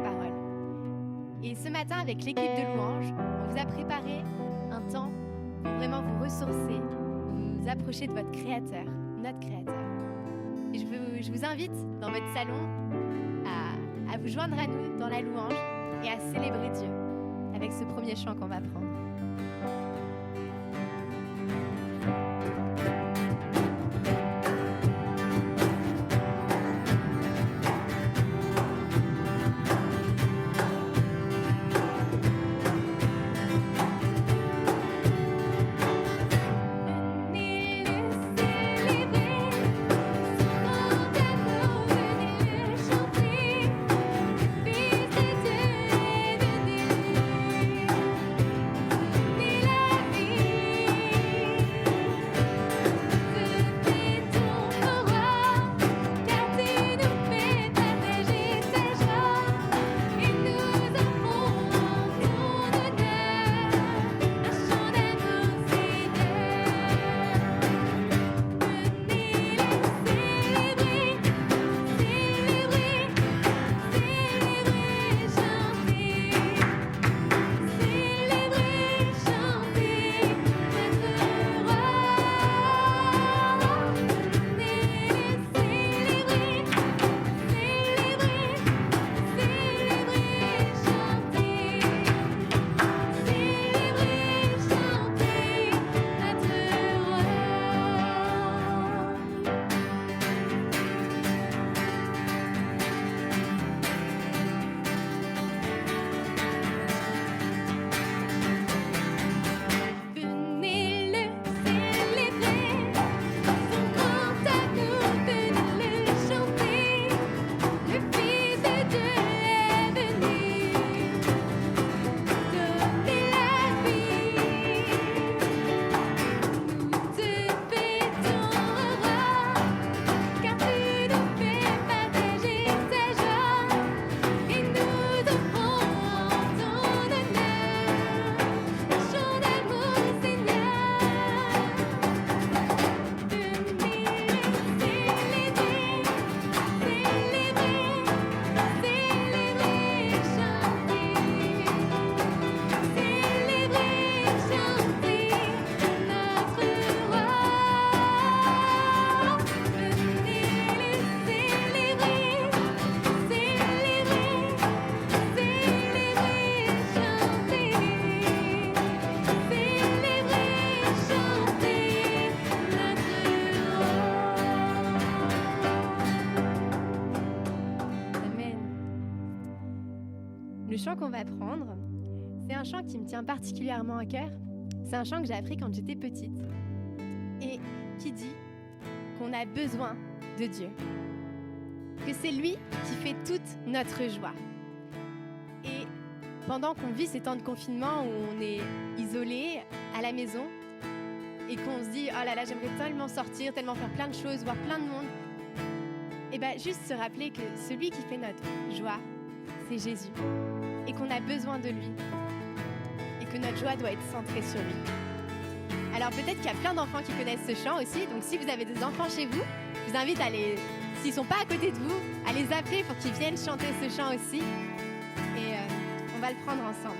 parole. Et ce matin, avec l'équipe de louanges, on vous a préparé un temps pour vraiment vous ressourcer, vous approcher de votre Créateur, notre Créateur. Et je vous invite dans votre salon à vous joindre à nous dans la louange et à célébrer Dieu avec ce premier chant qu'on va prendre. Le chant qu'on va prendre, c'est un chant qui me tient particulièrement à cœur. C'est un chant que j'ai appris quand j'étais petite et qui dit qu'on a besoin de Dieu, que c'est lui qui fait toute notre joie. Et pendant qu'on vit ces temps de confinement où on est isolé à la maison et qu'on se dit « Oh là là, j'aimerais tellement sortir, tellement faire plein de choses, voir plein de monde », et bien juste se rappeler que celui qui fait notre joie, c'est Jésus et qu'on a besoin de lui et que notre joie doit être centrée sur lui. Alors peut-être qu'il y a plein d'enfants qui connaissent ce chant aussi, donc si vous avez des enfants chez vous, je vous invite à s'ils ne sont pas à côté de vous, à les appeler pour qu'ils viennent chanter ce chant aussi et on va le prendre ensemble.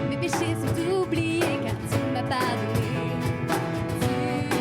Mes péchés sont oubliés car tu m'as pardonné. Tu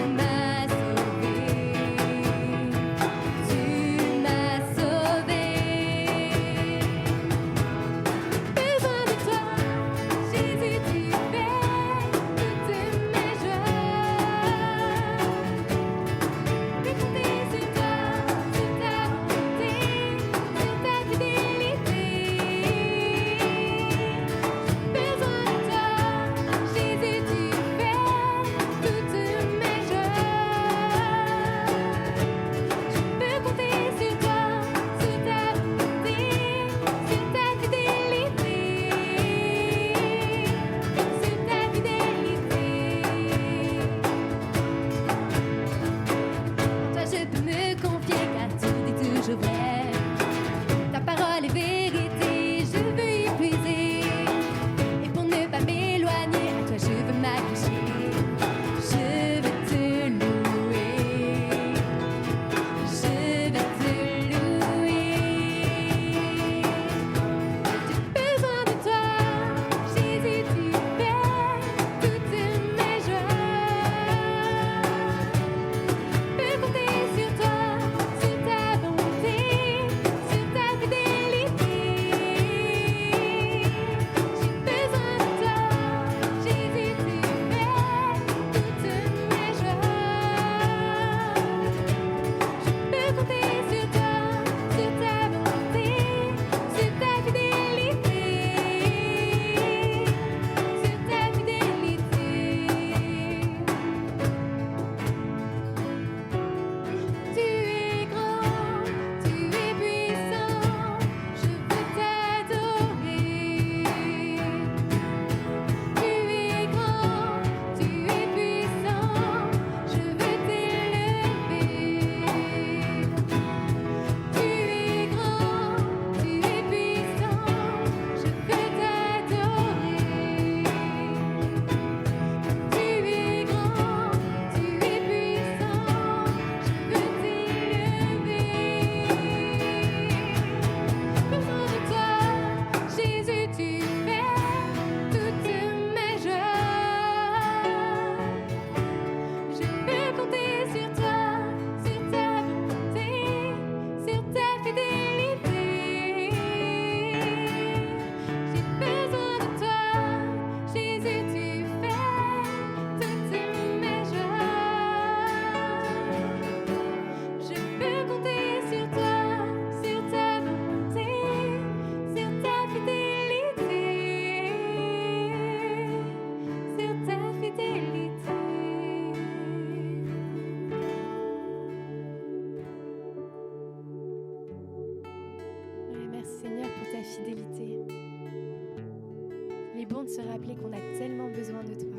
rappeler qu'on a tellement besoin de toi.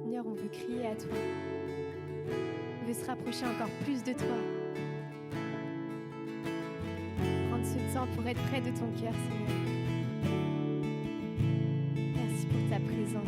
Seigneur, on veut crier à toi. On veut se rapprocher encore plus de toi. Prendre ce temps pour être près de ton cœur, Seigneur. Merci pour ta présence.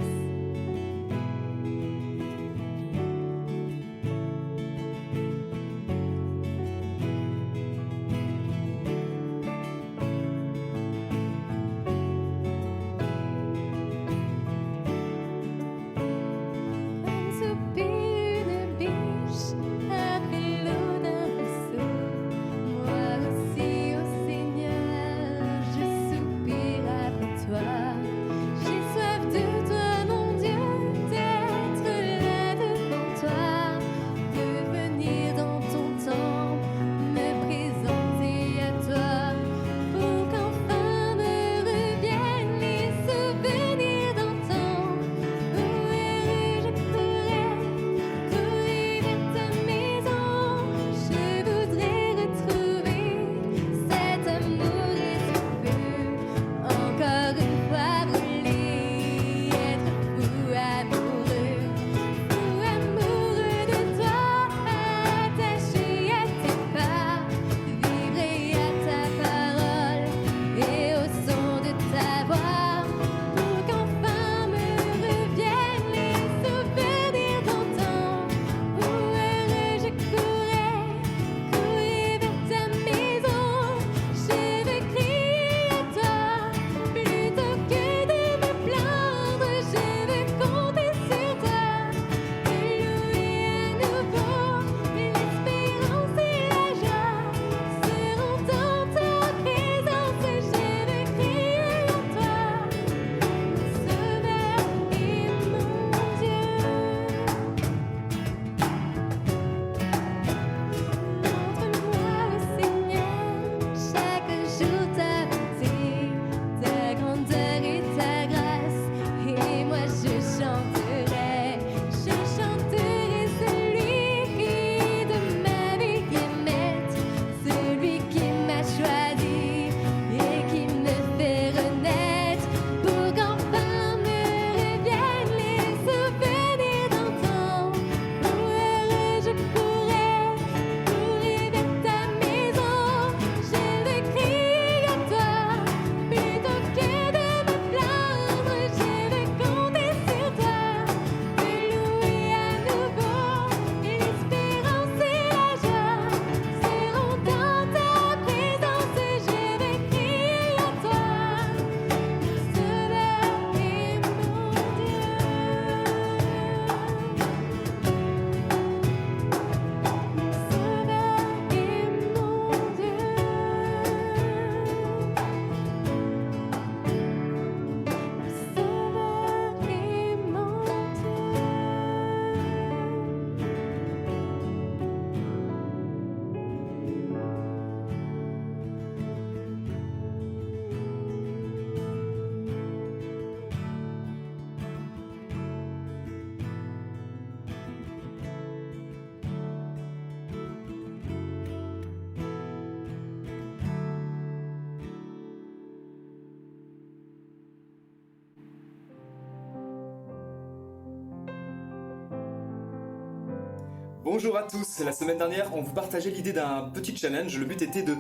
Bonjour à tous, la semaine dernière on vous partageait l'idée d'un petit challenge. Le but était de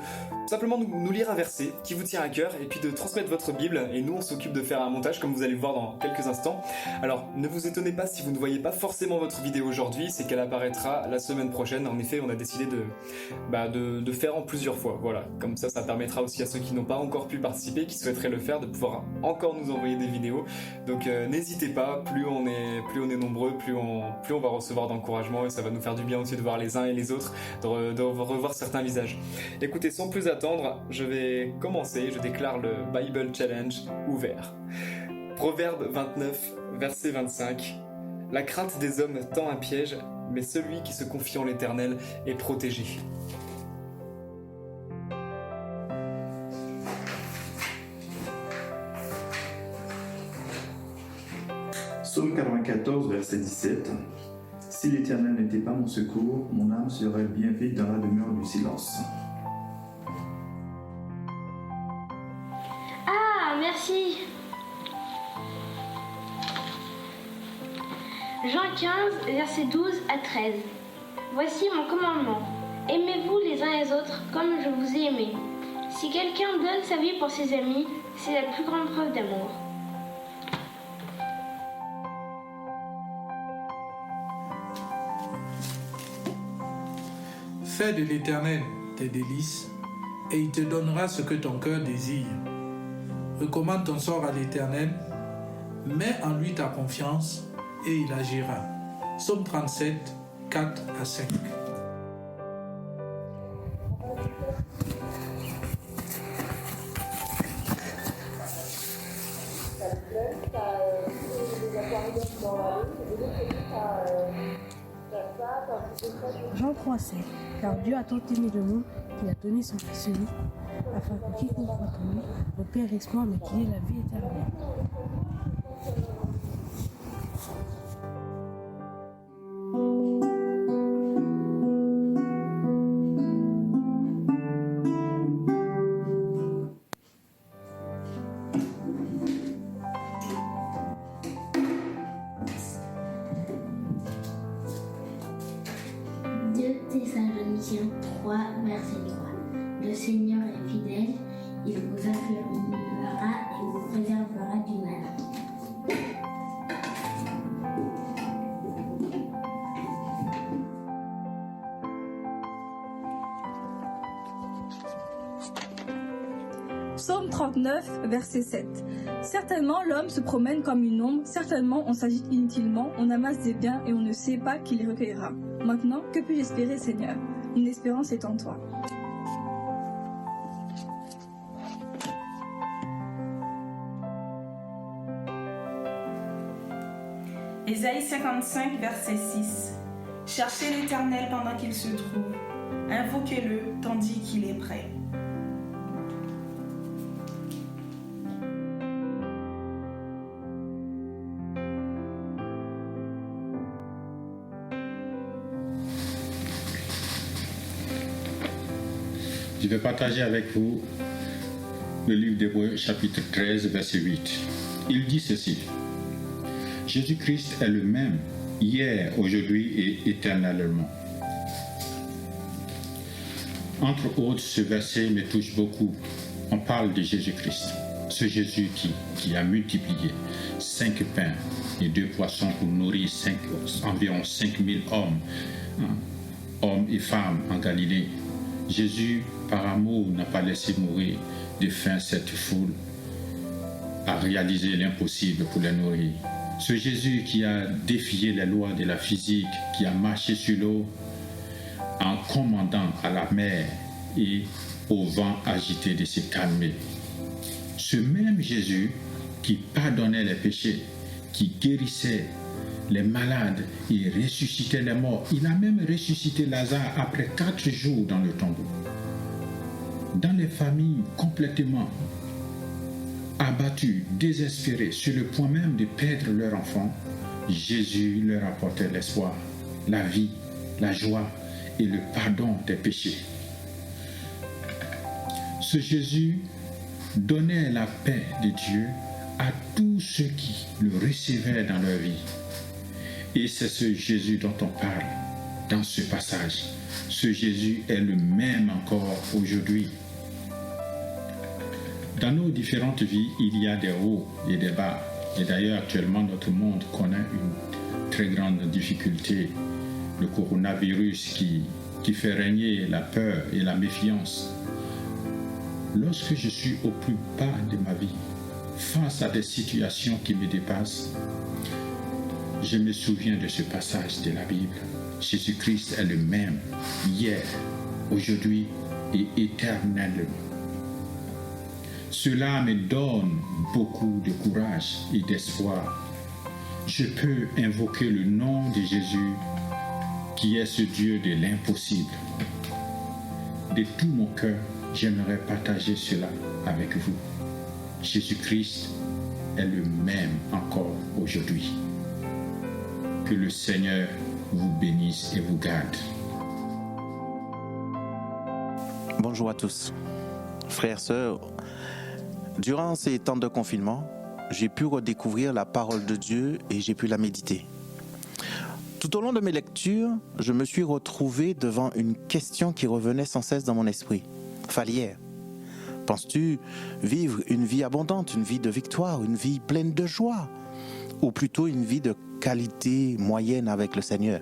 simplement nous lire un verset qui vous tient à cœur et puis de transmettre votre Bible, et nous on s'occupe de faire un montage comme vous allez le voir dans quelques instants. Alors ne vous étonnez pas si vous ne voyez pas forcément votre vidéo aujourd'hui, c'est qu'elle apparaîtra la semaine prochaine. En effet on a décidé de faire en plusieurs fois, voilà, comme ça permettra aussi à ceux qui n'ont pas encore pu participer, qui souhaiteraient le faire, de pouvoir encore nous envoyer des vidéos. Donc n'hésitez pas, plus on est nombreux, plus on va recevoir d'encouragement, et ça va nous faire du bien aussi de voir les uns et les autres, de revoir certains visages. Écoutez, sans plus attendre, je vais commencer. Je déclare le Bible Challenge ouvert. Proverbe 29, verset 25. La crainte des hommes tend un piège, mais celui qui se confie en l'Éternel est protégé. Psaume 94, verset 17. Si l'Éternel n'était pas mon secours, mon âme serait bien vite dans la demeure du silence. Ah, merci. Jean 15, versets 12 à 13. Voici mon commandement. Aimez-vous les uns les autres comme je vous ai aimés. Si quelqu'un donne sa vie pour ses amis, c'est la plus grande preuve d'amour. Fais de l'Éternel tes délices, et il te donnera ce que ton cœur désire. Recommande ton sort à l'Éternel, mets en lui ta confiance, et il agira. Psaume 37, 4 à 5. Jean 3,7. Car Dieu a tant aimé le monde qu'il a donné son Fils unique, afin que quiconque croit en lui ne périsse point, mais qu'il ait la vie éternelle. Thessaloniciens 3, verset 3. Le Seigneur est fidèle, il vous affirmera et vous préservera du mal. Psaume 39, verset 7. Certainement l'homme se promène comme une ombre, certainement on s'agite inutilement, on amasse des biens et on ne sait pas qui les recueillera. Maintenant, que puis-je espérer, Seigneur? Mon espérance est en toi. Ésaïe 55, verset 6. Cherchez l'Éternel pendant qu'il se trouve, invoquez-le tandis qu'il est prêt. Je vais partager avec vous le livre d'Hébreux chapitre 13, verset 8. Il dit ceci. Jésus-Christ est le même hier, aujourd'hui et éternellement. Entre autres, ce verset me touche beaucoup. On parle de Jésus-Christ. Ce Jésus qui a multiplié 5 pains et 2 poissons pour nourrir environ 5000 hommes et femmes en Galilée. Jésus, par amour, n'a pas laissé mourir de faim cette foule, a réalisé l'impossible pour les nourrir. Ce Jésus qui a défié les lois de la physique, qui a marché sur l'eau en commandant à la mer et au vent agité de se calmer. Ce même Jésus qui pardonnait les péchés, qui guérissait les malades et ressuscitait les morts. Il a même ressuscité Lazare après 4 jours dans le tombeau. Dans les familles complètement abattues, désespérées, sur le point même de perdre leur enfant, Jésus leur apportait l'espoir, la vie, la joie et le pardon des péchés. Ce Jésus donnait la paix de Dieu à tous ceux qui le recevaient dans leur vie. Et c'est ce Jésus dont on parle dans ce passage. Ce Jésus est le même encore aujourd'hui. Dans nos différentes vies, il y a des hauts et des bas. Et d'ailleurs, actuellement, notre monde connaît une très grande difficulté. Le coronavirus qui fait régner la peur et la méfiance. Lorsque je suis au plus bas de ma vie, face à des situations qui me dépassent, je me souviens de ce passage de la Bible. Jésus-Christ est le même, hier, aujourd'hui et éternellement. Cela me donne beaucoup de courage et d'espoir. Je peux invoquer le nom de Jésus, qui est ce Dieu de l'impossible. De tout mon cœur, j'aimerais partager cela avec vous. Jésus-Christ est le même encore aujourd'hui. Que le Seigneur vous bénisse et vous garde. Bonjour à tous. Frères, sœurs, durant ces temps de confinement, j'ai pu redécouvrir la parole de Dieu et j'ai pu la méditer. Tout au long de mes lectures, je me suis retrouvé devant une question qui revenait sans cesse dans mon esprit. Falière, penses-tu vivre une vie abondante, une vie de victoire, une vie pleine de joie, ou plutôt une vie de qualité moyenne avec le Seigneur?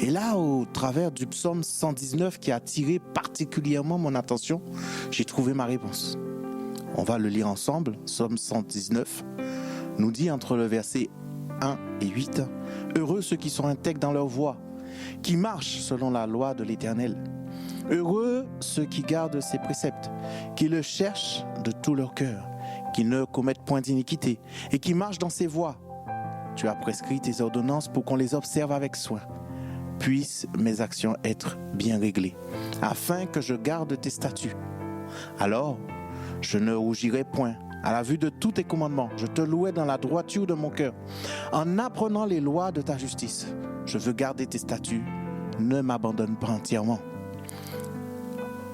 Et là, au travers du psaume 119 qui a attiré particulièrement mon attention, j'ai trouvé ma réponse. On va le lire ensemble. Psaume 119 nous dit entre le verset 1 et 8, « Heureux ceux qui sont intègres dans leur voie, qui marchent selon la loi de l'Éternel. Heureux ceux qui gardent ses préceptes, qui le cherchent de tout leur cœur, qui ne commettent point d'iniquité et qui marchent dans ses voies. Tu as prescrit tes ordonnances pour qu'on les observe avec soin. Puissent mes actions être bien réglées, afin que je garde tes statuts. Alors, je ne rougirai point. À la vue de tous tes commandements, je te louais dans la droiture de mon cœur. En apprenant les lois de ta justice, je veux garder tes statuts. Ne m'abandonne pas entièrement. »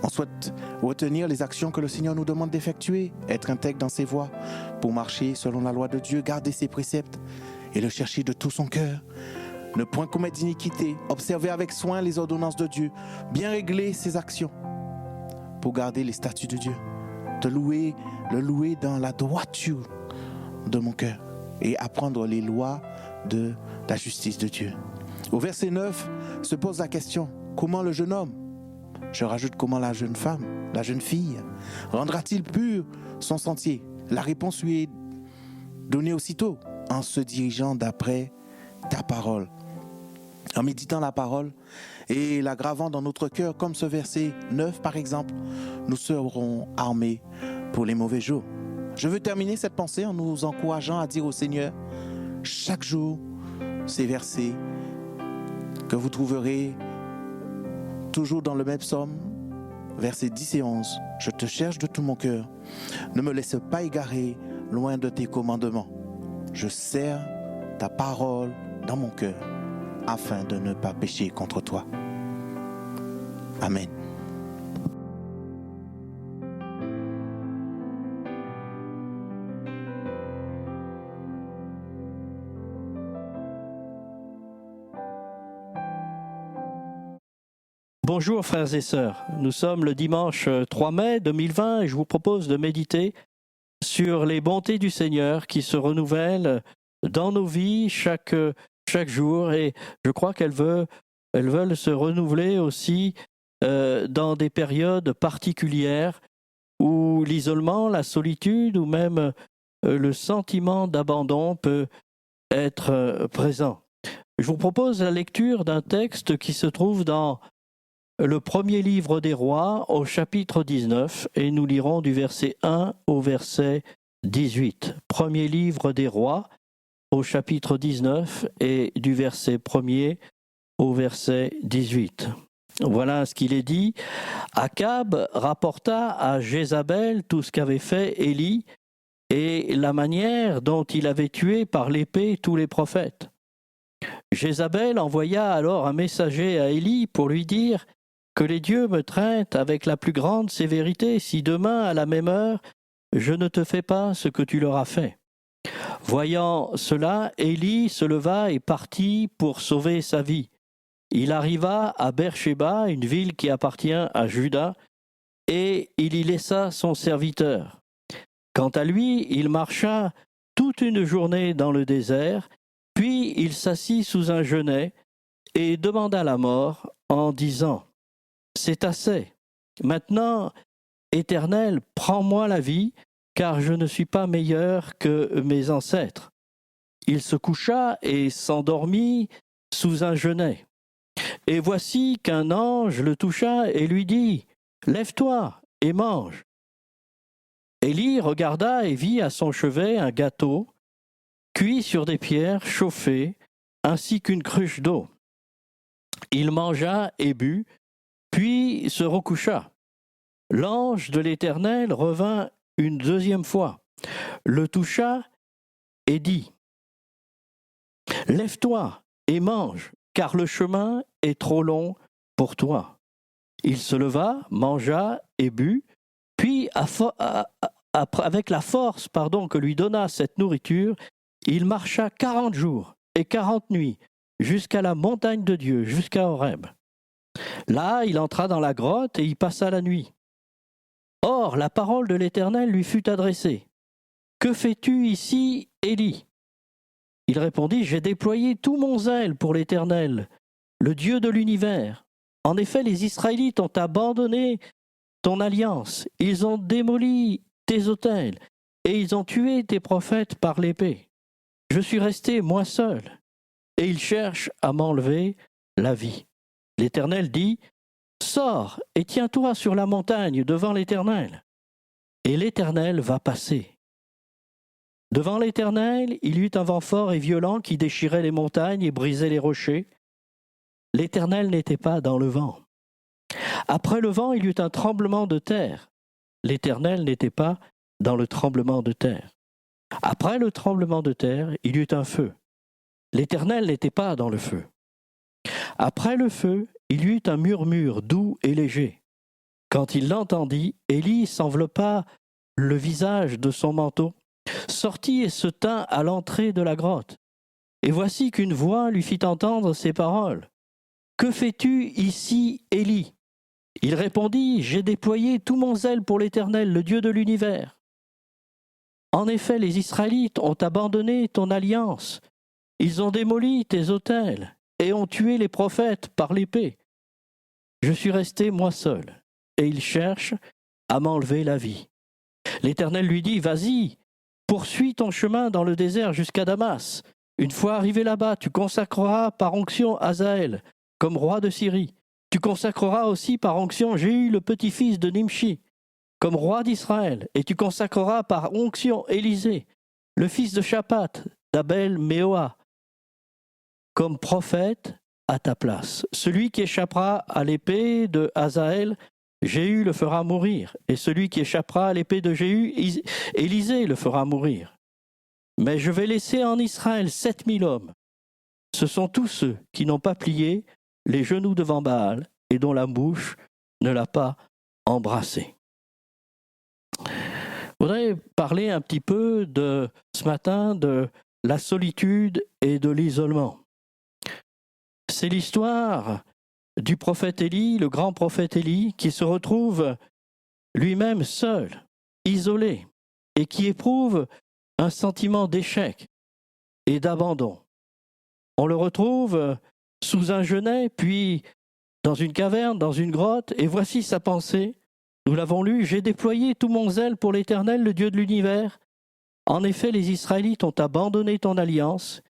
On souhaite retenir les actions que le Seigneur nous demande d'effectuer, être intègre dans ses voies, pour marcher selon la loi de Dieu, garder ses préceptes et le chercher de tout son cœur. Ne point commettre d'iniquité, observer avec soin les ordonnances de Dieu, bien régler ses actions pour garder les statuts de Dieu, le louer dans la droiture de mon cœur et apprendre les lois de la justice de Dieu. Au verset 9 se pose la question, comment le jeune homme, je rajoute comment la jeune femme, la jeune fille, rendra-t-il pur son sentier? La réponse lui est donnée aussitôt, en se dirigeant d'après ta parole. En méditant la parole et la gravant dans notre cœur, comme ce verset 9 par exemple, nous serons armés pour les mauvais jours. Je veux terminer cette pensée en nous encourageant à dire au Seigneur, chaque jour, ces versets que vous trouverez toujours dans le même psaume, versets 10 et 11. Je te cherche de tout mon cœur. Ne me laisse pas égarer loin de tes commandements. Je serre ta parole dans mon cœur afin de ne pas pécher contre toi. Amen. Bonjour frères et sœurs, nous sommes le dimanche 3 mai 2020 et je vous propose de méditer sur les bontés du Seigneur qui se renouvellent dans nos vies chaque jour, et je crois qu'elles veulent se renouveler aussi dans des périodes particulières où l'isolement, la solitude ou même le sentiment d'abandon peut être présent. Je vous propose la lecture d'un texte qui se trouve dans le premier livre des rois au chapitre 19 et nous lirons du verset 1 au verset 18. Premier livre des rois au chapitre 19 et du verset 1er au verset 18. Voilà ce qu'il est dit. Akab rapporta à Jézabel tout ce qu'avait fait Élie et la manière dont il avait tué par l'épée tous les prophètes. Jézabel envoya alors un messager à Élie pour lui dire que les dieux me traitent avec la plus grande sévérité si demain à la même heure je ne te fais pas ce que tu leur as fait. Voyant cela, Élie se leva et partit pour sauver sa vie. Il arriva à Beersheba, une ville qui appartient à Juda, et il y laissa son serviteur. Quant à lui, il marcha toute une journée dans le désert, puis il s'assit sous un genêt et demanda la mort en disant « C'est assez. Maintenant, Éternel, prends-moi la vie, car je ne suis pas meilleur que mes ancêtres. » Il se coucha et s'endormit sous un genêt. Et voici qu'un ange le toucha et lui dit « Lève-toi et mange. » Élie regarda et vit à son chevet un gâteau, cuit sur des pierres chauffées, ainsi qu'une cruche d'eau. Il mangea et but, puis se recoucha. L'ange de l'Éternel revint une deuxième fois, le toucha et dit « Lève-toi et mange, car le chemin est trop long pour toi. » Il se leva, mangea et but, puis avec la force que lui donna cette nourriture, il marcha 40 jours et 40 nuits jusqu'à la montagne de Dieu, jusqu'à Horeb. Là, il entra dans la grotte et y passa la nuit. Or, la parole de l'Éternel lui fut adressée. « Que fais-tu ici, Élie » Il répondit, « J'ai déployé tout mon zèle pour l'Éternel, le Dieu de l'univers. En effet, les Israélites ont abandonné ton alliance, ils ont démoli tes autels, et ils ont tué tes prophètes par l'épée. Je suis resté, moi seul, et ils cherchent à m'enlever la vie. » L'Éternel dit, « Sors et tiens-toi sur la montagne devant l'Éternel. » Et l'Éternel va passer. Devant l'Éternel, il y eut un vent fort et violent qui déchirait les montagnes et brisait les rochers. L'Éternel n'était pas dans le vent. Après le vent, il y eut un tremblement de terre. L'Éternel n'était pas dans le tremblement de terre. Après le tremblement de terre, il y eut un feu. L'Éternel n'était pas dans le feu. Après le feu, il y eut un murmure doux et léger. Quand il l'entendit, Élie s'enveloppa le visage de son manteau, sortit et se tint à l'entrée de la grotte. Et voici qu'une voix lui fit entendre ces paroles. « Que fais-tu ici, Élie » Il répondit, « J'ai déployé tout mon zèle pour l'Éternel, le Dieu de l'univers. En effet, les Israélites ont abandonné ton alliance. Ils ont démoli tes autels et ont tué les prophètes par l'épée. Je suis resté moi seul, et ils cherchent à m'enlever la vie. » L'Éternel lui dit, « Vas-y, poursuis ton chemin dans le désert jusqu'à Damas. Une fois arrivé là-bas, tu consacreras par onction Hazaël comme roi de Syrie. Tu consacreras aussi par onction Jéhu, le petit-fils de Nimshi, comme roi d'Israël, et tu consacreras par onction Élisée, le fils de Shaphat, d'Abel Méoa, comme prophète à ta place. Celui qui échappera à l'épée de Hazaël, Jéhu le fera mourir, et celui qui échappera à l'épée de Jéhu, Élisée le fera mourir. Mais je vais laisser en Israël 7000 hommes. Ce sont tous ceux qui n'ont pas plié les genoux devant Baal et dont la bouche ne l'a pas embrassé. » Je voudrais parler un petit peu ce matin de la solitude et de l'isolement. C'est l'histoire du prophète Élie, le grand prophète Élie, qui se retrouve lui-même seul, isolé, et qui éprouve un sentiment d'échec et d'abandon. On le retrouve sous un genêt, puis dans une caverne, dans une grotte, et voici sa pensée. Nous l'avons lu, « J'ai déployé tout mon zèle pour l'Éternel, le Dieu de l'univers. En effet, les Israélites ont abandonné ton alliance,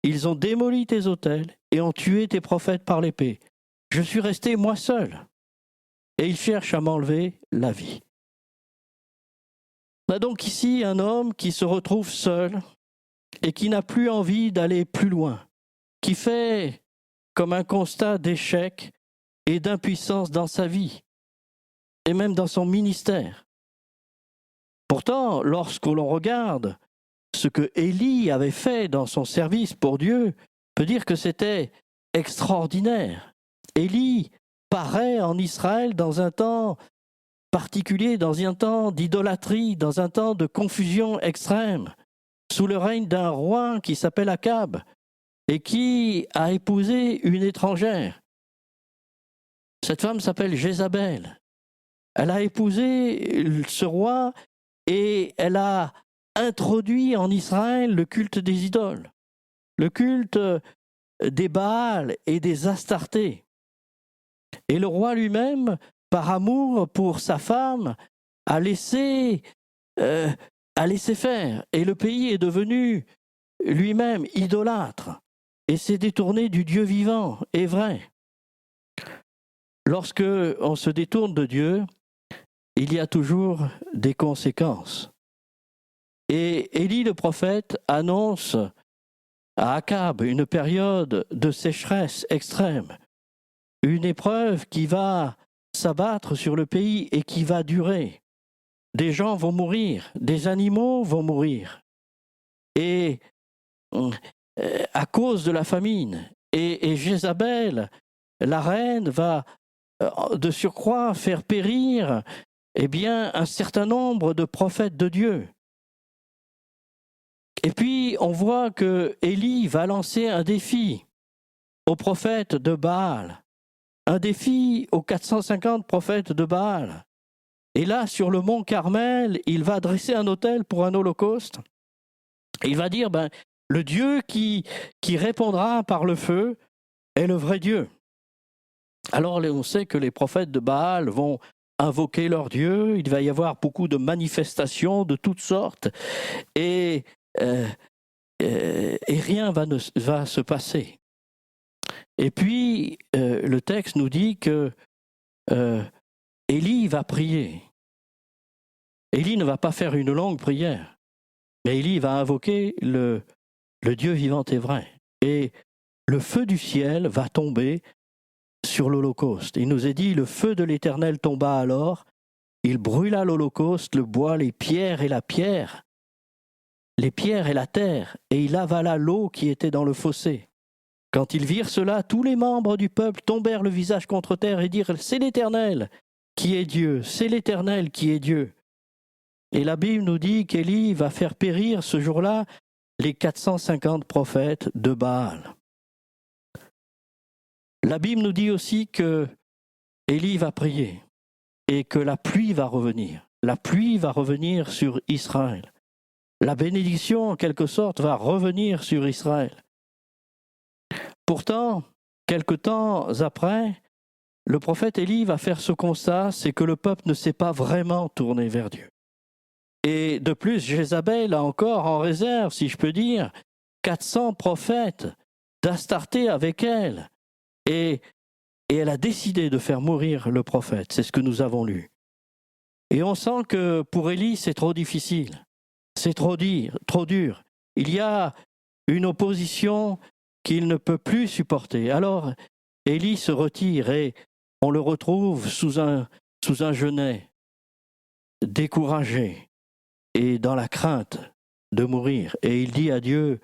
ils ont démoli tes autels et ont tué tes prophètes par l'épée. Je suis resté moi seul, et ils cherchent à m'enlever la vie. » On a donc ici un homme qui se retrouve seul et qui n'a plus envie d'aller plus loin, qui fait comme un constat d'échec et d'impuissance dans sa vie, et même dans son ministère. Pourtant, lorsque l'on regarde ce que Élie avait fait dans son service pour Dieu, on peut dire que c'était extraordinaire. Élie paraît en Israël dans un temps particulier, dans un temps d'idolâtrie, dans un temps de confusion extrême, sous le règne d'un roi qui s'appelle Akab et qui a épousé une étrangère. Cette femme s'appelle Jézabel. Elle a épousé ce roi et elle a introduit en Israël le culte des idoles, le culte des Baals et des Astartés. Et le roi lui-même, par amour pour sa femme, a laissé faire. Et le pays est devenu lui-même idolâtre et s'est détourné du Dieu vivant et vrai. Lorsque on se détourne de Dieu, il y a toujours des conséquences. Et Élie le prophète annonce à Akab une période de sécheresse extrême, une épreuve qui va s'abattre sur le pays et qui va durer. Des gens vont mourir, des animaux vont mourir. Et à cause de la famine, et Jézabel, la reine, va de surcroît faire périr un certain nombre de prophètes de Dieu. Et puis on voit que Élie va lancer un défi aux prophètes de Baal, un défi aux 450 prophètes de Baal. Et là, sur le mont Carmel, il va dresser un autel pour un holocauste. Et il va dire, le Dieu qui répondra par le feu est le vrai Dieu. Alors on sait que les prophètes de Baal vont invoquer leur Dieu, il va y avoir beaucoup de manifestations de toutes sortes, et rien va se passer. Et puis, le texte nous dit que Élie va prier. Élie ne va pas faire une longue prière, mais Élie va invoquer le Dieu vivant et vrai. Et le feu du ciel va tomber sur l'Holocauste. Il nous est dit, le feu de l'Éternel tomba alors, il brûla l'Holocauste, le bois, les pierres et la terre, et il avala l'eau qui était dans le fossé. Quand ils virent cela, tous les membres du peuple tombèrent le visage contre terre et dirent, c'est l'Éternel qui est Dieu, c'est l'Éternel qui est Dieu. Et la Bible nous dit qu'Élie va faire périr ce jour-là les 450 prophètes de Baal. La Bible nous dit aussi que Élie va prier et que la pluie va revenir. La pluie va revenir sur Israël. La bénédiction, en quelque sorte, va revenir sur Israël. Pourtant, quelque temps après, le prophète Élie va faire ce constat, c'est que le peuple ne s'est pas vraiment tourné vers Dieu. Et de plus, Jézabel a encore en réserve, si je peux dire, 400 prophètes d'Astarté avec elle. Et elle a décidé de faire mourir le prophète, c'est ce que nous avons lu. Et on sent que pour Élie, c'est trop difficile, c'est trop dur. Il y a une opposition qu'il ne peut plus supporter. Alors, Élie se retire et on le retrouve sous un genêt, découragé et dans la crainte de mourir. Et il dit à Dieu,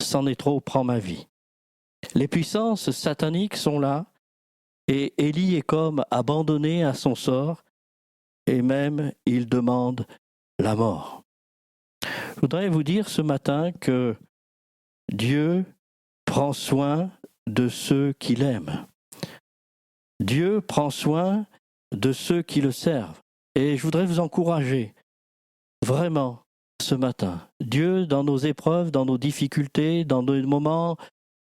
c'en est trop, prends ma vie. Les puissances sataniques sont là, et Élie est comme abandonné à son sort, et même il demande la mort. Je voudrais vous dire ce matin que Dieu prend soin de ceux qu'il aime. Dieu prend soin de ceux qui le servent. Et je voudrais vous encourager, vraiment, ce matin. Dieu, dans nos épreuves, dans nos difficultés, dans nos moments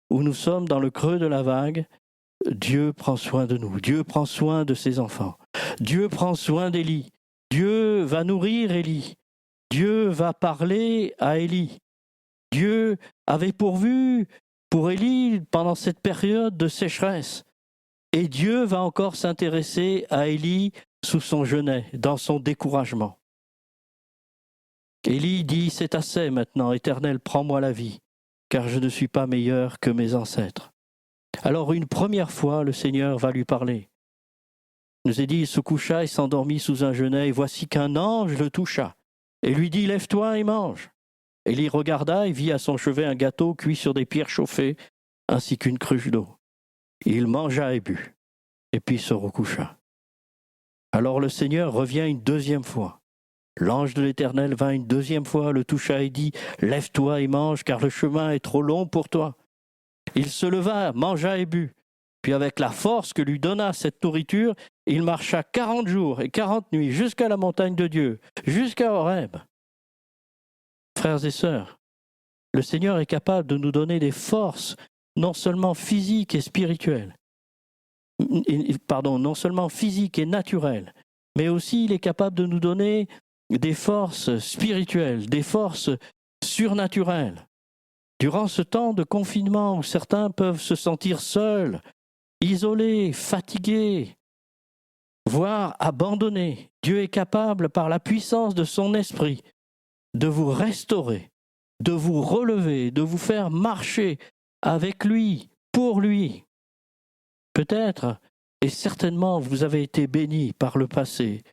où nous sommes dans le creux de la vague, Dieu prend soin de nous. Dieu prend soin de ses enfants. Dieu prend soin d'Élie. Dieu va nourrir Élie. Dieu va parler à Élie. Dieu avait pourvu pour Élie pendant cette période de sécheresse. Et Dieu va encore s'intéresser à Élie sous son genêt, dans son découragement. Élie dit, c'est assez maintenant, Éternel, prends-moi la vie, car je ne suis pas meilleur que mes ancêtres. Alors une première fois, le Seigneur va lui parler. Il nous est dit, il se coucha et s'endormit sous un genêt, et voici qu'un ange le toucha, et lui dit, lève-toi et mange. Élie regarda et vit à son chevet un gâteau cuit sur des pierres chauffées, ainsi qu'une cruche d'eau. Il mangea et but, et puis se recoucha. Alors le Seigneur revient une deuxième fois. L'ange de l'Éternel vint une deuxième fois, le toucha et dit, lève-toi et mange, car le chemin est trop long pour toi. Il se leva, mangea et but. Puis avec la force que lui donna cette nourriture, il marcha 40 jours et 40 nuits jusqu'à la montagne de Dieu, jusqu'à Horeb. Frères et sœurs, le Seigneur est capable de nous donner des forces, non seulement physiques et spirituelles, non seulement physiques et naturelles, mais aussi il est capable de nous donner des forces spirituelles, des forces surnaturelles. Durant ce temps de confinement où certains peuvent se sentir seuls, isolés, fatigués, voire abandonnés, Dieu est capable, par la puissance de son esprit, de vous restaurer, de vous relever, de vous faire marcher avec lui, pour lui. Peut-être, et certainement, vous avez été bénis par le passé.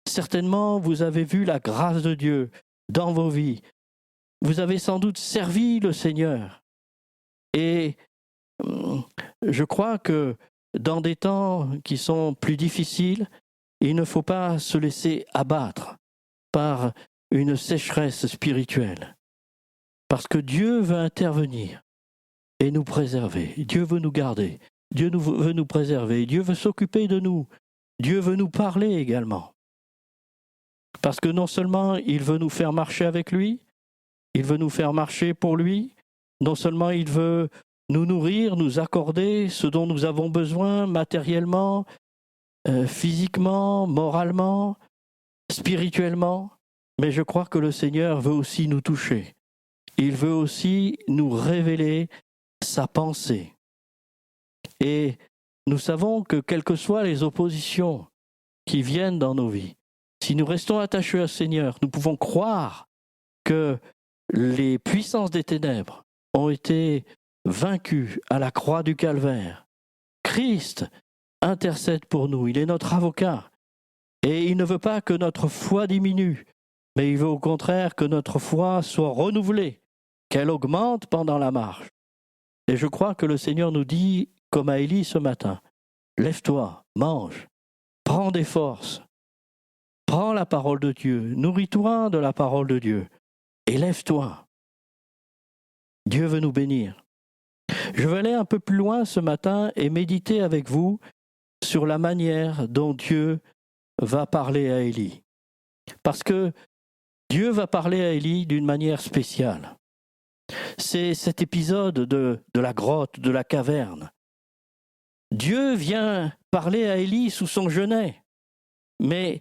Certainement, vous avez vu la grâce de Dieu dans vos vies. Vous avez sans doute servi le Seigneur. Et je crois que dans des temps qui sont plus difficiles, il ne faut pas se laisser abattre par une sécheresse spirituelle. Parce que Dieu veut intervenir. et nous préserver. Dieu veut nous garder. Dieu veut nous préserver. Dieu veut s'occuper de nous. Dieu veut nous parler également. Parce que non seulement il veut nous faire marcher avec lui, il veut nous faire marcher pour lui, non seulement il veut nous nourrir, nous accorder ce dont nous avons besoin matériellement, physiquement, moralement, spirituellement, mais je crois que le Seigneur veut aussi nous toucher. Il veut aussi nous révéler sa pensée. Et nous savons que quelles que soient les oppositions qui viennent dans nos vies, si nous restons attachés au Seigneur, nous pouvons croire que les puissances des ténèbres ont été vaincues à la croix du Calvaire. Christ intercède pour nous, il est notre avocat. Et il ne veut pas que notre foi diminue, mais il veut au contraire que notre foi soit renouvelée, qu'elle augmente pendant la marche. Et je crois que le Seigneur nous dit, comme à Élie ce matin, lève-toi, mange, prends des forces, prends la parole de Dieu, nourris-toi de la parole de Dieu, et lève-toi. Dieu veut nous bénir. Je vais aller un peu plus loin ce matin et méditer avec vous sur la manière dont Dieu va parler à Élie. Parce que Dieu va parler à Élie d'une manière spéciale. C'est cet épisode de la grotte, de la caverne. Dieu vient parler à Élie sous son genêt, mais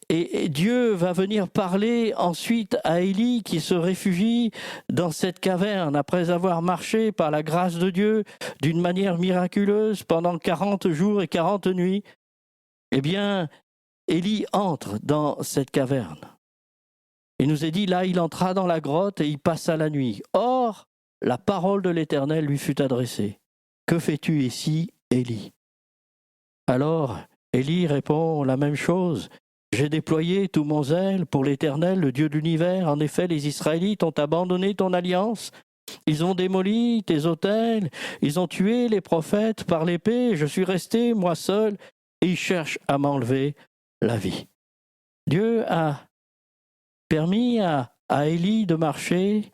et Dieu va venir parler ensuite à Élie qui se réfugie dans cette caverne après avoir marché par la grâce de Dieu d'une manière miraculeuse pendant 40 jours et 40 nuits. Eh bien, Élie entre dans cette caverne. Il nous est dit, là, il entra dans la grotte et il passa la nuit. Or, la parole de l'Éternel lui fut adressée. Que fais-tu ici, Élie ? Alors, Élie répond la même chose. J'ai déployé tout mon zèle pour l'Éternel, le Dieu de l'univers. En effet, les Israélites ont abandonné ton alliance. Ils ont démoli tes autels. Ils ont tué les prophètes par l'épée. Je suis resté, moi seul, et ils cherchent à m'enlever la vie. Dieu a permis à Élie de marcher.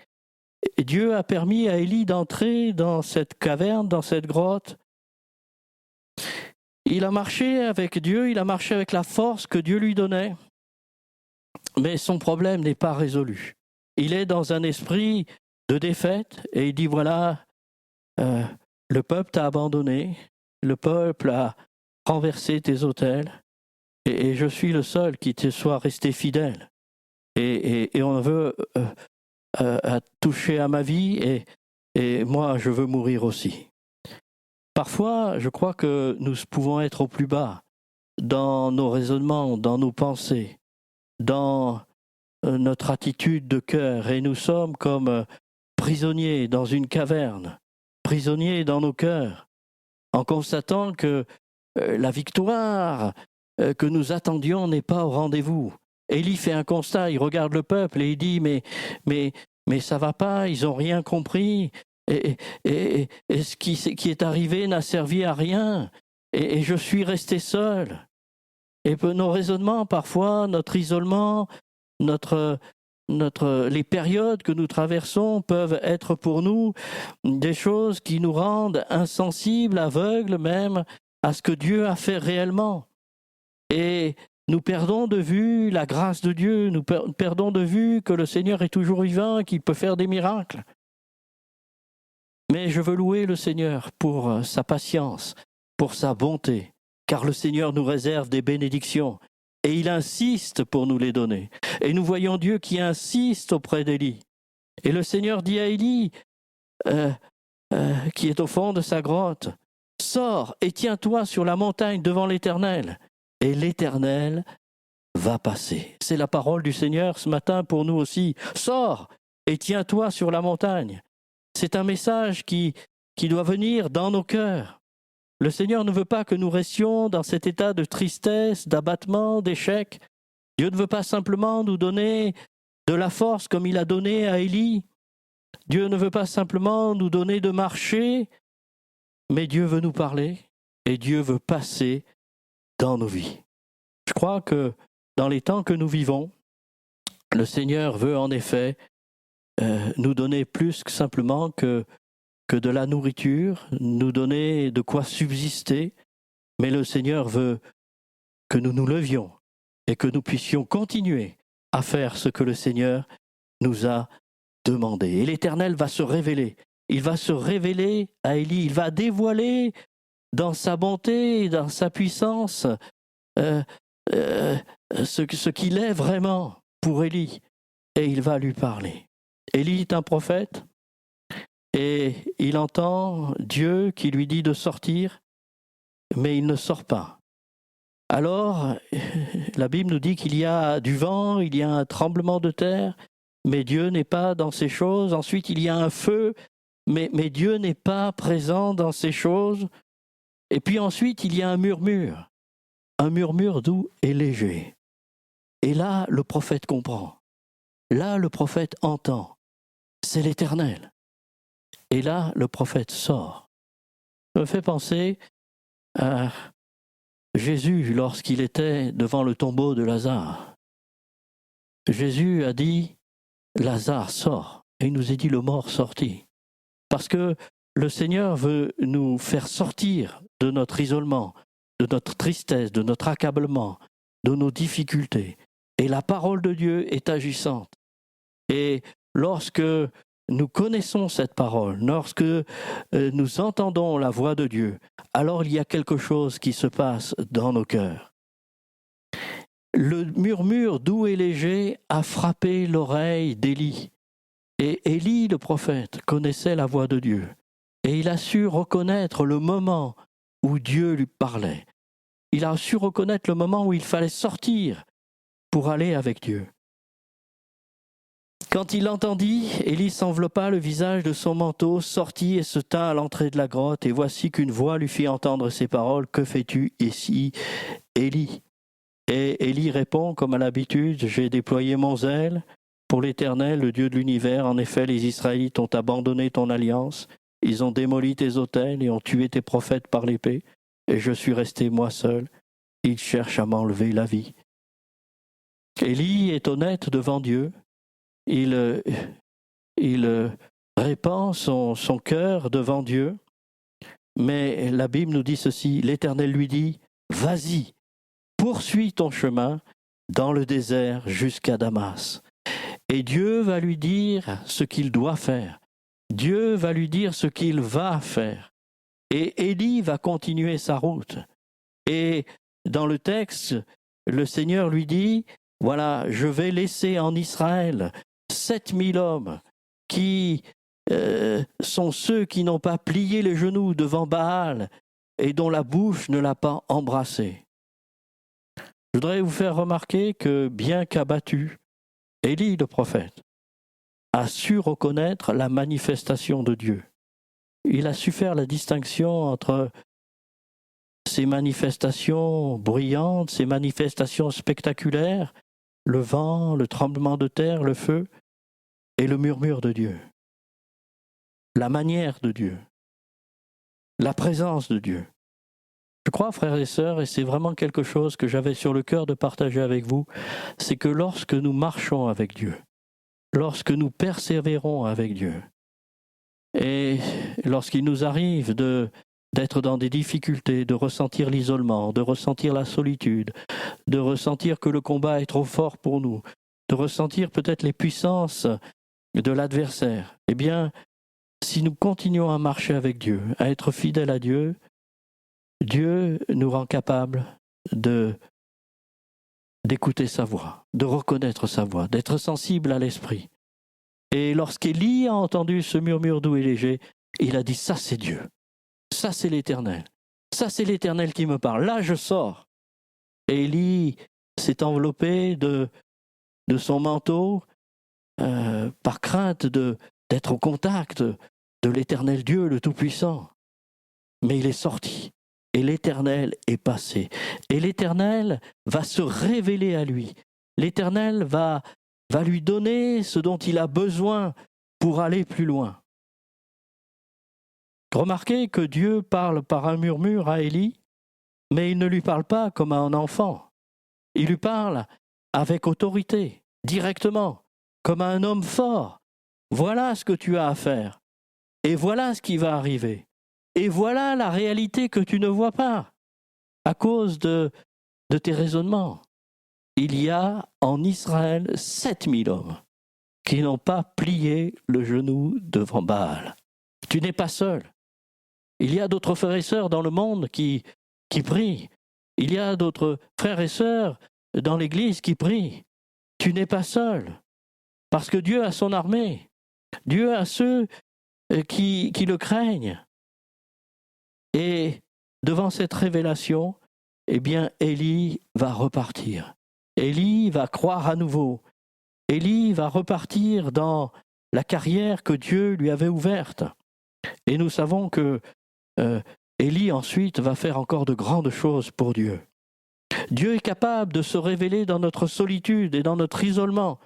Et Dieu a permis à Élie d'entrer dans cette caverne, dans cette grotte. Il a marché avec Dieu, il a marché avec la force que Dieu lui donnait. Mais son problème n'est pas résolu. Il est dans un esprit de défaite et il dit, voilà, le peuple t'a abandonné, le peuple a renversé tes autels et je suis le seul qui te soit resté fidèle. Et on veut toucher à ma vie et moi je veux mourir aussi. Parfois, je crois que nous pouvons être au plus bas dans nos raisonnements, dans nos pensées, dans notre attitude de cœur, et nous sommes comme prisonniers dans une caverne, prisonniers dans nos cœurs, en constatant que la victoire que nous attendions n'est pas au rendez-vous. Élie fait un constat, il regarde le peuple et il dit mais ça va pas, ils n'ont rien compris. Et ce qui est arrivé n'a servi à rien. Et je suis resté seul. Et nos raisonnements, parfois, notre isolement, les périodes que nous traversons peuvent être pour nous des choses qui nous rendent insensibles, aveugles même à ce que Dieu a fait réellement. Et nous perdons de vue la grâce de Dieu, nous perdons de vue que le Seigneur est toujours vivant, qu'il peut faire des miracles. Mais je veux louer le Seigneur pour sa patience, pour sa bonté, car le Seigneur nous réserve des bénédictions et il insiste pour nous les donner. Et nous voyons Dieu qui insiste auprès d'Élie. Et le Seigneur dit à Élie, qui est au fond de sa grotte, « Sors et tiens-toi sur la montagne devant l'Éternel, et l'Éternel va passer. » C'est la parole du Seigneur ce matin pour nous aussi. « Sors et tiens-toi sur la montagne. » C'est un message qui doit venir dans nos cœurs. Le Seigneur ne veut pas que nous restions dans cet état de tristesse, d'abattement, d'échec. Dieu ne veut pas simplement nous donner de la force comme il a donné à Élie. Dieu ne veut pas simplement nous donner de marcher, mais Dieu veut nous parler et Dieu veut passer dans nos vies. Je crois que dans les temps que nous vivons, le Seigneur veut en effet nous donner plus que simplement que que de la nourriture, nous donner de quoi subsister, mais le Seigneur veut que nous nous levions et que nous puissions continuer à faire ce que le Seigneur nous a demandé. Et l'Éternel va se révéler. Il va se révéler à Élie. Il va dévoiler dans sa bonté, dans sa puissance, ce qu'il est vraiment pour Élie. Et il va lui parler. Élie est un prophète et il entend Dieu qui lui dit de sortir, mais il ne sort pas. Alors, la Bible nous dit qu'il y a du vent, il y a un tremblement de terre, mais Dieu n'est pas dans ces choses. Ensuite, il y a un feu, mais Dieu n'est pas présent dans ces choses. Et puis ensuite, il y a un murmure doux et léger. Et là, le prophète comprend. Là, le prophète entend. C'est l'Éternel. Et là, le prophète sort. Ça me fait penser à Jésus lorsqu'il était devant le tombeau de Lazare. Jésus a dit, Lazare sort. Et il nous a dit, le mort sortit. Parce que le Seigneur veut nous faire sortir de notre isolement, de notre tristesse, de notre accablement, de nos difficultés. Et la parole de Dieu est agissante. Et lorsque nous connaissons cette parole, lorsque nous entendons la voix de Dieu, alors il y a quelque chose qui se passe dans nos cœurs. Le murmure doux et léger a frappé l'oreille d'Élie. Et Élie, le prophète, connaissait la voix de Dieu. Et il a su reconnaître le moment où Dieu lui parlait. Il a su reconnaître le moment où il fallait sortir pour aller avec Dieu. Quand il l'entendit, Élie s'enveloppa le visage de son manteau, sortit et se tint à l'entrée de la grotte. Et voici qu'une voix lui fit entendre ces paroles. « Que fais-tu ici, Élie ?» Et Élie répond, comme à l'habitude, « J'ai déployé mon zèle pour l'Éternel, le Dieu de l'univers. En effet, les Israélites ont abandonné ton alliance. Ils ont démoli tes autels et ont tué tes prophètes par l'épée. Et je suis resté moi seul. Ils cherchent à m'enlever la vie. » Élie est honnête devant Dieu. Il répand son cœur devant Dieu. Mais la Bible nous dit ceci, l'Éternel lui dit, « Vas-y, poursuis ton chemin dans le désert jusqu'à Damas. » Et Dieu va lui dire ce qu'il doit faire. Dieu va lui dire ce qu'il va faire. Et Élie va continuer sa route. Et dans le texte, le Seigneur lui dit, « Voilà, je vais laisser en Israël 7000 hommes qui sont ceux qui n'ont pas plié les genoux devant Baal et dont la bouche ne l'a pas embrassé. » Je voudrais vous faire remarquer que bien qu'abattu, Élie le prophète a su reconnaître la manifestation de Dieu. Il a su faire la distinction entre ces manifestations bruyantes, ces manifestations spectaculaires, le vent, le tremblement de terre, le feu, et le murmure de Dieu. La manière de Dieu. La présence de Dieu. Je crois, frères et sœurs, et c'est vraiment quelque chose que j'avais sur le cœur de partager avec vous, c'est que lorsque nous marchons avec Dieu, lorsque nous persévérons avec Dieu, et lorsqu'il nous arrive d'être dans des difficultés, de ressentir l'isolement, de ressentir la solitude, de ressentir que le combat est trop fort pour nous, de ressentir peut-être les puissances de l'adversaire, eh bien, si nous continuons à marcher avec Dieu, à être fidèles à Dieu, Dieu nous rend capables d'écouter sa voix, de reconnaître sa voix, d'être sensible à l'esprit. Et lorsqu'Élie a entendu ce murmure doux et léger, il a dit « ça c'est Dieu, ça c'est l'Éternel, ça c'est l'Éternel qui me parle, là je sors ». Et Élie s'est enveloppé de son manteau par crainte d'être au contact de l'Éternel Dieu, le Tout-Puissant. Mais il est sorti. Et l'Éternel est passé. Et l'Éternel va se révéler à lui. L'Éternel va lui donner ce dont il a besoin pour aller plus loin. Remarquez que Dieu parle par un murmure à Élie, mais il ne lui parle pas comme à un enfant. Il lui parle avec autorité, directement, comme à un homme fort. Voilà ce que tu as à faire. Et voilà ce qui va arriver. Et voilà la réalité que tu ne vois pas à cause de tes raisonnements. Il y a en Israël 7000 hommes qui n'ont pas plié le genou devant Baal. Tu n'es pas seul. Il y a d'autres frères et sœurs dans le monde qui prient. Il y a d'autres frères et sœurs dans l'Église qui prient. Tu n'es pas seul. Parce que Dieu a son armée. Dieu a ceux qui le craignent. Et devant cette révélation, eh bien, Élie va repartir. Élie va croire à nouveau. Élie va repartir dans la carrière que Dieu lui avait ouverte. Et nous savons que Élie ensuite va faire encore de grandes choses pour Dieu. Dieu est capable de se révéler dans notre solitude et dans notre isolement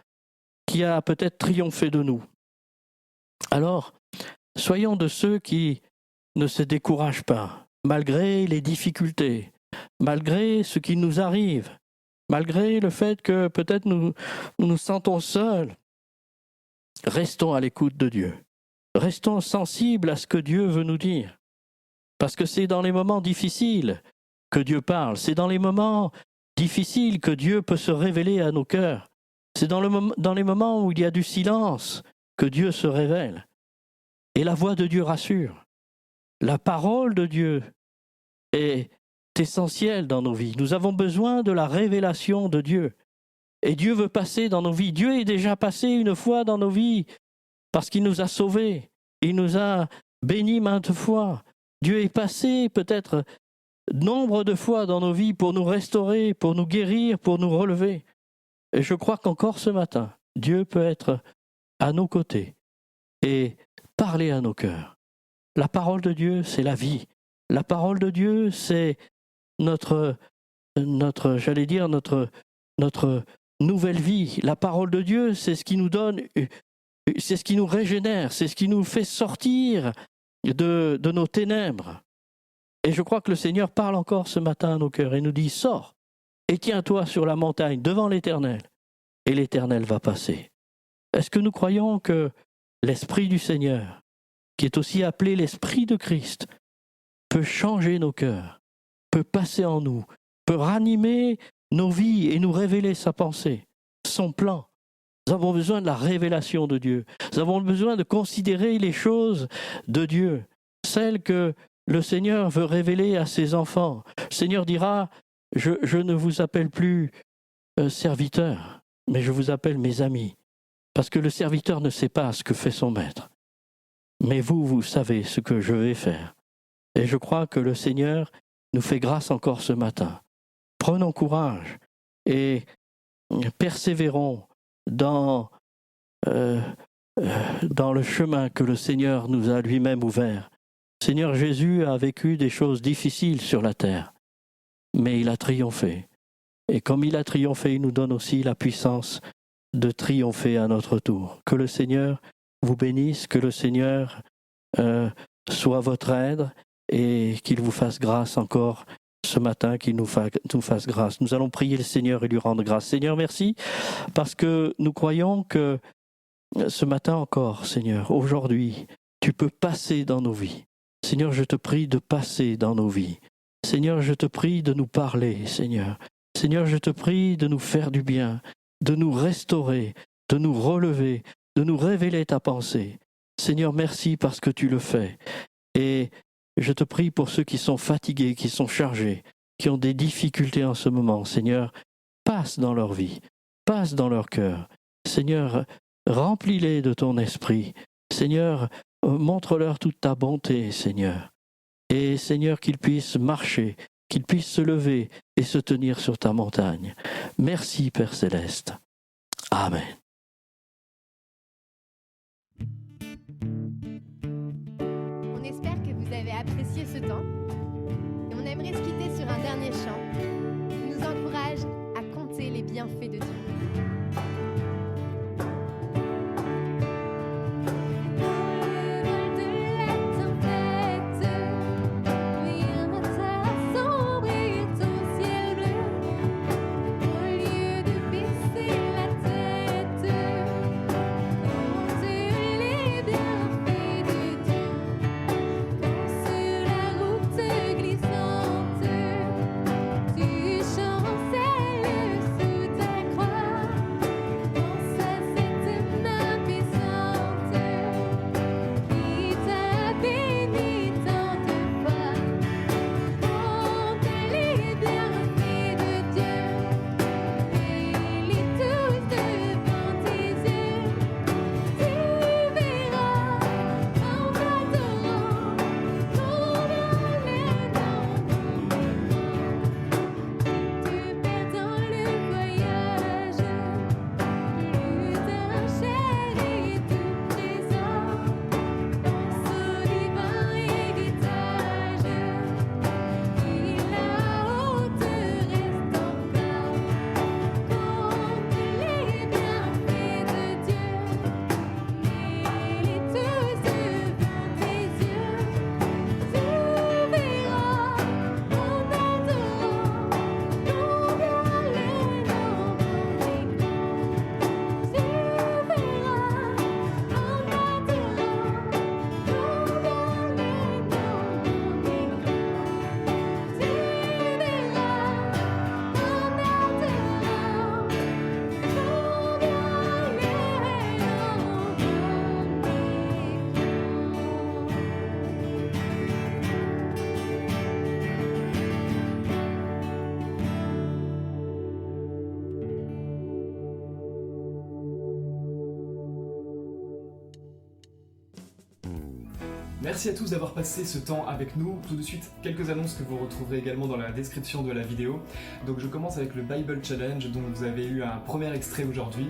qui a peut-être triomphé de nous. Alors, soyons de ceux qui ne se découragent pas, malgré les difficultés, malgré ce qui nous arrive, malgré le fait que peut-être nous nous sentons seuls. Restons à l'écoute de Dieu. Restons sensibles à ce que Dieu veut nous dire. Parce que c'est dans les moments difficiles que Dieu parle. C'est dans les moments difficiles que Dieu peut se révéler à nos cœurs. C'est dans les moments où il y a du silence que Dieu se révèle. Et la voix de Dieu rassure. La parole de Dieu est essentielle dans nos vies. Nous avons besoin de la révélation de Dieu. Et Dieu veut passer dans nos vies. Dieu est déjà passé une fois dans nos vies parce qu'il nous a sauvés. Il nous a bénis maintes fois. Dieu est passé peut-être nombre de fois dans nos vies pour nous restaurer, pour nous guérir, pour nous relever. Et je crois qu'encore ce matin, Dieu peut être à nos côtés et parler à nos cœurs. La parole de Dieu, c'est la vie. La parole de Dieu, c'est notre nouvelle vie. La parole de Dieu, c'est ce qui nous donne, c'est ce qui nous régénère, c'est ce qui nous fait sortir de nos ténèbres. Et je crois que le Seigneur parle encore ce matin à nos cœurs et nous dit, sors et tiens-toi sur la montagne devant l'Éternel, et l'Éternel va passer. Est-ce que nous croyons que l'Esprit du Seigneur, qui est aussi appelé l'Esprit de Christ, peut changer nos cœurs, peut passer en nous, peut ranimer nos vies et nous révéler sa pensée, son plan? Nous avons besoin de la révélation de Dieu. Nous avons besoin de considérer les choses de Dieu, celles que le Seigneur veut révéler à ses enfants. Le Seigneur dira, je ne vous appelle plus serviteur, mais je vous appelle mes amis, parce que le serviteur ne sait pas ce que fait son maître. Mais vous savez ce que je vais faire. Et je crois que le Seigneur nous fait grâce encore ce matin. Prenons courage et persévérons dans le chemin que le Seigneur nous a lui-même ouvert. Seigneur Jésus a vécu des choses difficiles sur la terre, mais il a triomphé. Et comme il a triomphé, il nous donne aussi la puissance de triompher à notre tour. Que le Seigneur vous bénisse, que le Seigneur soit votre aide et qu'il vous fasse grâce encore ce matin, qu'il nous fasse grâce. Nous allons prier le Seigneur et lui rendre grâce. Seigneur, merci, parce que nous croyons que ce matin encore, Seigneur, aujourd'hui, tu peux passer dans nos vies. Seigneur, je te prie de passer dans nos vies. Seigneur, je te prie de nous parler, Seigneur. Seigneur, je te prie de nous faire du bien, de nous restaurer, de nous relever, de nous révéler ta pensée. Seigneur, merci parce que tu le fais. Et je te prie pour ceux qui sont fatigués, qui sont chargés, qui ont des difficultés en ce moment. Seigneur, passe dans leur vie, passe dans leur cœur. Seigneur, remplis-les de ton esprit. Seigneur, montre-leur toute ta bonté, Seigneur. Et Seigneur, qu'ils puissent marcher, qu'ils puissent se lever et se tenir sur ta montagne. Merci, Père Céleste. Amen. On espère que vous avez apprécié ce temps. Et on aimerait se quitter sur un dernier chant qui nous encourage à compter les bienfaits de Dieu. Compter les bienfaits de Dieu. Merci à tous d'avoir passé ce temps avec nous. Tout de suite, quelques annonces que vous retrouverez également dans la description de la vidéo. Donc je commence avec le Bible Challenge, dont vous avez eu un premier extrait aujourd'hui.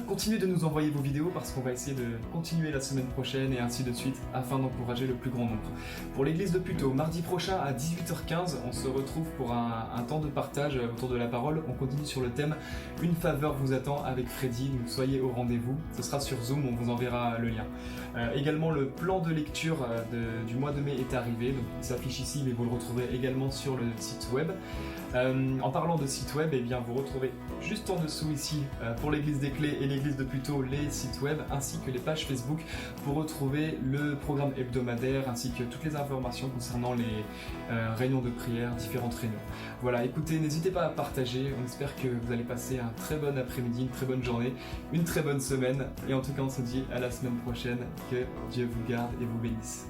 Continuez de nous envoyer vos vidéos parce qu'on va essayer de continuer la semaine prochaine et ainsi de suite afin d'encourager le plus grand nombre. Pour l'église de Puteaux, mardi prochain à 18h15, on se retrouve pour un temps de partage autour de la parole. On continue sur le thème « Une faveur vous attend » avec Freddy, donc soyez au rendez-vous. Ce sera sur Zoom, on vous enverra le lien. Également le plan de lecture du mois de mai est arrivé, donc il s'affiche ici mais vous le retrouverez également sur le site web. En parlant de site web, eh bien, vous retrouvez juste en dessous ici pour l'église des Clés et l'église de Puteaux les sites web ainsi que les pages Facebook pour retrouver le programme hebdomadaire ainsi que toutes les informations concernant les réunions de prière, différentes réunions. Voilà, écoutez, n'hésitez pas à partager, on espère que vous allez passer un très bon après-midi, une très bonne journée, une très bonne semaine et en tout cas on se dit à la semaine prochaine, que Dieu vous garde et vous bénisse.